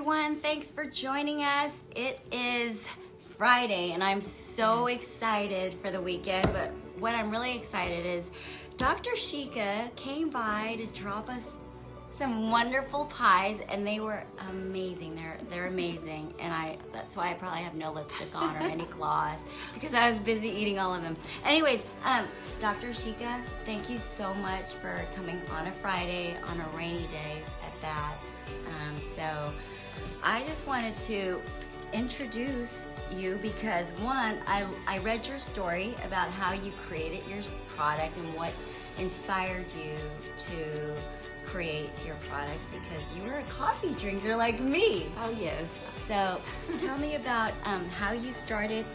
everyone. Thanks for joining us. It is Friday and I'm so excited for the weekend, but what I'm really excited is Dr. Shika came by to drop us some wonderful pies and they were amazing. They're amazing, and that's why I probably have no lipstick on or any gloss because I was busy eating all of them. Anyways, Dr. Shika, thank you so much for coming on a Friday, on a rainy day at that. So I just wanted to introduce you because one, I read your story about how you created your product and what inspired you to create your products, because you were a coffee drinker like me. Oh yes. So tell me about how you started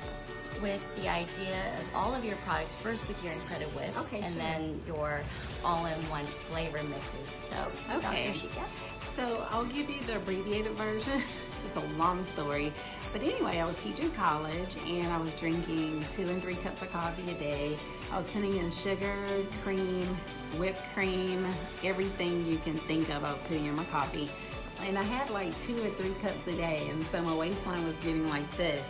with the idea of all of your products, first with your IncrediWhip, okay, and sure. then your all-in-one flavor mixes. So Okay. Dr. Shika. So I'll give you the abbreviated version. It's a long story. But anyway, I was teaching college and I was drinking 2 and 3 cups of coffee a day. I was putting in sugar, cream, whipped cream, everything you can think of I was putting in my coffee. And I had like 2 or 3 cups a day, and so my waistline was getting like this.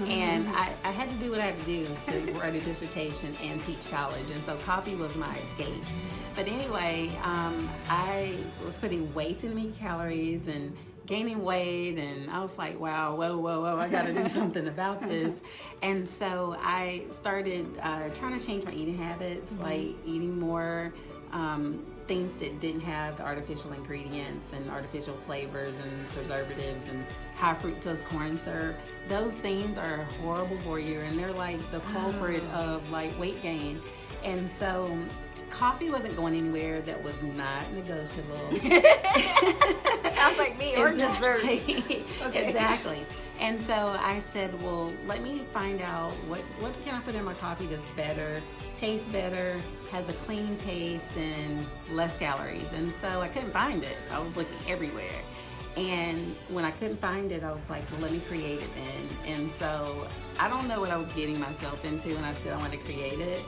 And I had to do what I had to do to write a dissertation and teach college, and so coffee was my escape. But anyway, I was putting way too many calories and gaining weight, and I was like, wow, whoa, I gotta do something about this. And so I started trying to change my eating habits, like eating more things that didn't have the artificial ingredients and artificial flavors and preservatives and high fructose corn syrup. Those things are horrible for you, and they're like the culprit of like weight gain. And so coffee wasn't going anywhere that was not negotiable. Sounds like me, or dessert. Okay. Exactly. And so I said, well, let me find out what can I put in my coffee that's better, tastes better, has a clean taste, and less calories. And so I couldn't find it. I was looking everywhere. And when I couldn't find it, I was like, well, let me create it then. And so I don't know what I was getting myself into, and I still wanted to create it.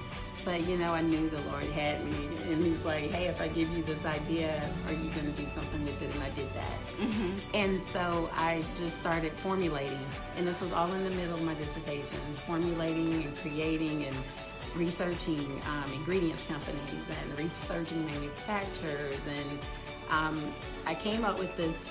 But, you know, I knew the Lord had me, and he's like, hey, if I give you this idea, are you going to do something with it? And I did that. And so I just started formulating, and this was all in the middle of my dissertation, formulating and creating and researching ingredients companies and researching manufacturers. And I came up with this.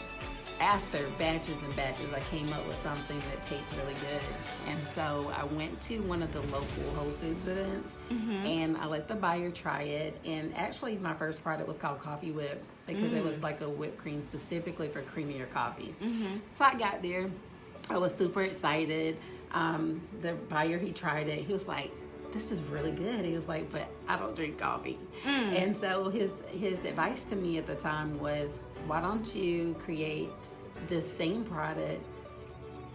After batches and batches, I came up with something that tastes really good. And so I went to one of the local Whole Foods events, and I let the buyer try it. And actually, my first product was called Coffee Whip, because it was like a whipped cream specifically for creamier coffee. So I got there. I was super excited. The buyer, he tried it. He was like, this is really good. He was like, but I don't drink coffee. And so his advice to me at the time was, why don't you create this same product,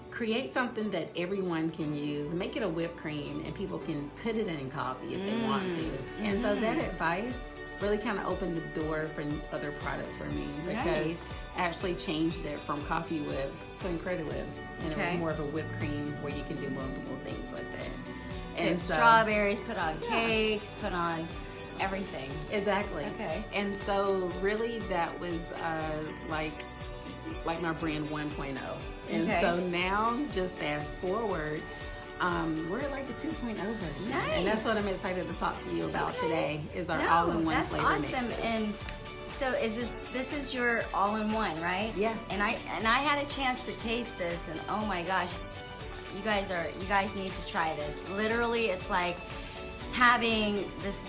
create something that everyone can use, make it a whipped cream, and people can put it in coffee if they want to. And so that advice really kind of opened the door for other products for me, because I actually changed it from Coffee Whip to IncrediWhip, and it was more of a whipped cream where you can do multiple things like that. And so, strawberries, put on cakes, put on everything. Exactly. Okay. And so really that was like my brand 1.0. And so now, just fast forward, we're at like the 2.0 version. Nice. And that's what I'm excited to talk to you about today, is our all-in-one flavor That's awesome. mixes. And so this is your all-in-one, right? Yeah. And I had a chance to taste this, and oh my gosh, you guys need to try this. Literally, it's like having this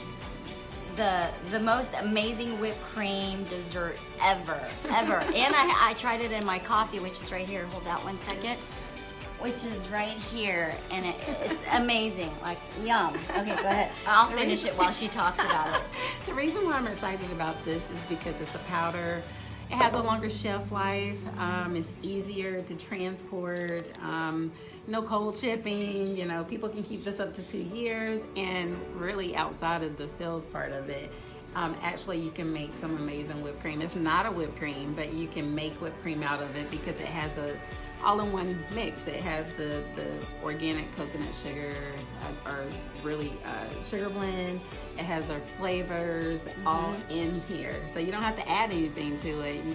the most amazing whipped cream dessert ever. And I tried it in my coffee, which is right here. Hold that 1 second. Which is right here, and it's amazing. Like, yum. Okay, go ahead. I'll finish it while she talks about it. The reason why I'm excited about this is because it's a powder. It has a longer shelf life. It's easier to transport. No cold shipping. You know, people can keep this up to 2 years. And really, outside of the sales part of it, actually you can make some amazing whipped cream. It's not a whipped cream, but you can make whipped cream out of it because it has a all-in-one mix. It has the organic coconut sugar, our really sugar blend. It has our flavors all in here, so you don't have to add anything to it. You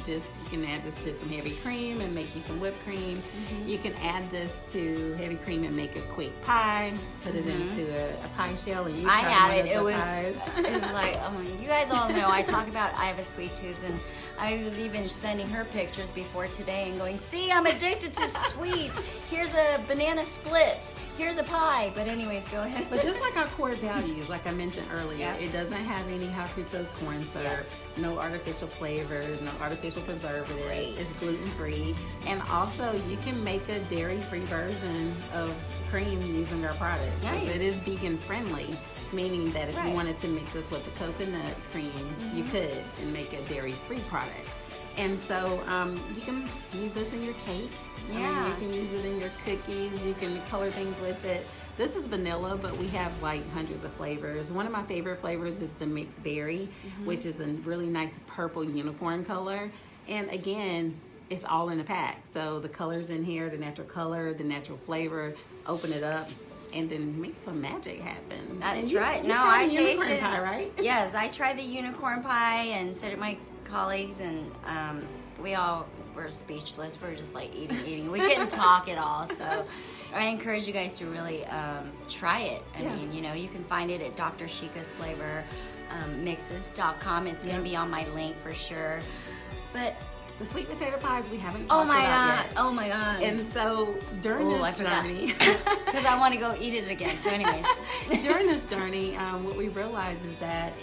can add this to some heavy cream and make you some whipped cream. You can add this to heavy cream and make a quick pie. Put it into a pie shell, and you I try had one it. of It the was pies. it was like, oh, you guys all know I talk about I have a sweet tooth, and I was even sending her pictures before today and going, see, I'm addicted to sweets. Here's a banana splits. Here's a pie. But anyways, go ahead. But just like our core values, like I mentioned earlier, Yep. it doesn't have any high fructose corn syrup, Yes. no artificial flavors, no artificial preservatives. great. It's gluten free, and also you can make a dairy free version of cream using our products. Nice. It is vegan friendly, meaning that if you Right. wanted to mix this with the coconut cream, you could and make a dairy free product. And so you can use this in your cakes. I mean, Yeah. you can use it in your cookies. You can color things with it. This is vanilla, but we have like hundreds of flavors. One of my favorite flavors is the mixed berry, which is a really nice purple unicorn color. And again, it's all in a pack. So the colors in here, the natural color, the natural flavor, open it up and then make some magic happen. That's And you, right. You No, tried I the unicorn tasted pie, right? Yes, I tried the unicorn pie, and so did my colleagues, and we all were speechless. We were just like eating. We couldn't talk at all. So I encourage you guys to really try it. I Yeah. mean, you can find it at Dr. Chica's Flavor Mixes.com. It's going to be on my link for sure. But The sweet potato pies we haven't oh talked my about god, yet. oh my god. And so during Ooh, I this forgot. journey, Because I want to go eat it again. So anyway. during this journey, what we realized is that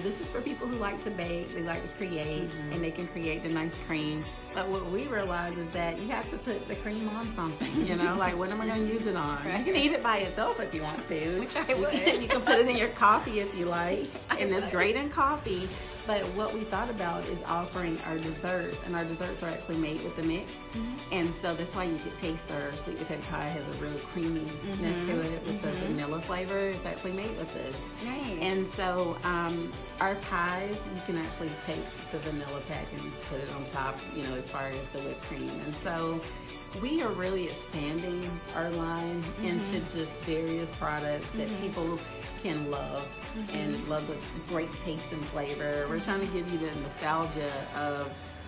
this is for people who like to bake, they like to create, and they can create the nice cream. But what we realize is that you have to put the cream on something. Like what am I going to use it on? Right. You can eat it by itself if you want to, Which I would. You can put it in your coffee if you like, and it's great in coffee. But what we thought about is offering our desserts, and our desserts are actually made with the mix. And so that's why you could taste our sweet potato pie has a real creaminess to it with the vanilla flavor. It's actually made with this. Nice. And so our pies, you can actually take the vanilla pack and put it on top, as far as the whipped cream. And so we are really expanding our line into just various products that people can love and love the great taste and flavor. We're trying to give you the nostalgia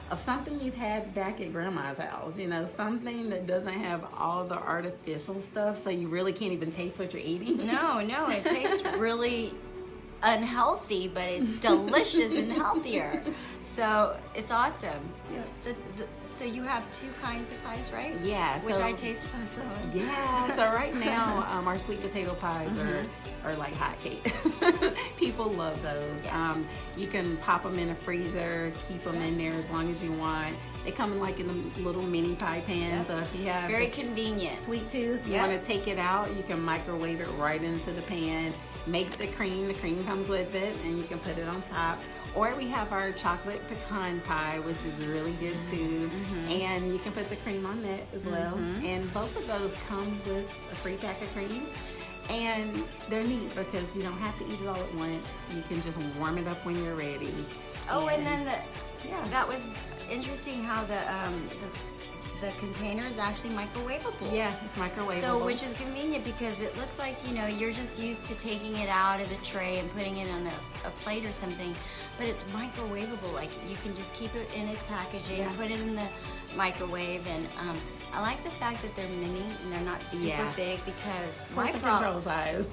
of something you've had back at grandma's house, something that doesn't have all the artificial stuff, so you really can't even taste what you're eating. No, it tastes really unhealthy, but it's delicious and healthier. So it's awesome. Yeah. So you have two kinds of pies, right? Yeah. Which so, I taste both of them. Yeah. So right now, our sweet potato pies are like hotcakes. People love those. Yes. You can pop them in a freezer, keep them in there as long as you want. They come in like in a little mini pie pan. Yep. So if you have Very this convenient. sweet tooth, you Yep. want to take it out, you can microwave it right into the pan. Make the cream comes with it, and you can put it on top. Or we have our chocolate pecan pie, which is really good too. And you can put the cream on that as well. And both of those come with a free pack of cream. And they're neat because you don't have to eat it all at once. You can just warm it up when you're ready. Oh, and then Yeah. that was interesting how the container is actually microwavable. Yeah, it's microwavable. So, which is convenient because it looks like, you're just used to taking it out of the tray and putting it on a plate or something, but it's microwavable. Like, you can just keep it in its packaging, put it in the microwave, and I like the fact that they're mini and they're not super big, because my Portion problem, control size.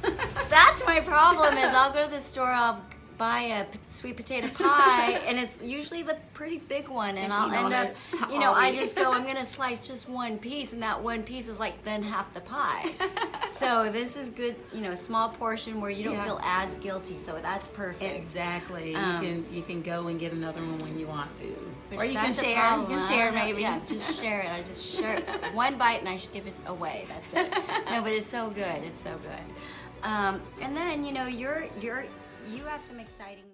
that's my problem, is I'll go to the store, I'll buy a sweet potato pie, and it's usually the pretty big one, and I'll end up, I just go, I'm gonna slice just one piece, and that one piece is like then half the pie. So this is good, small portion where you don't feel as guilty. So that's perfect. Exactly. You can go and get another one when you want to, Which or you can that's a share. problem. You can I share don't know. maybe. Yeah, just share it. I just share it. One bite and I should give it away. That's it. No, but it's so good. It's so good. And then you have some exciting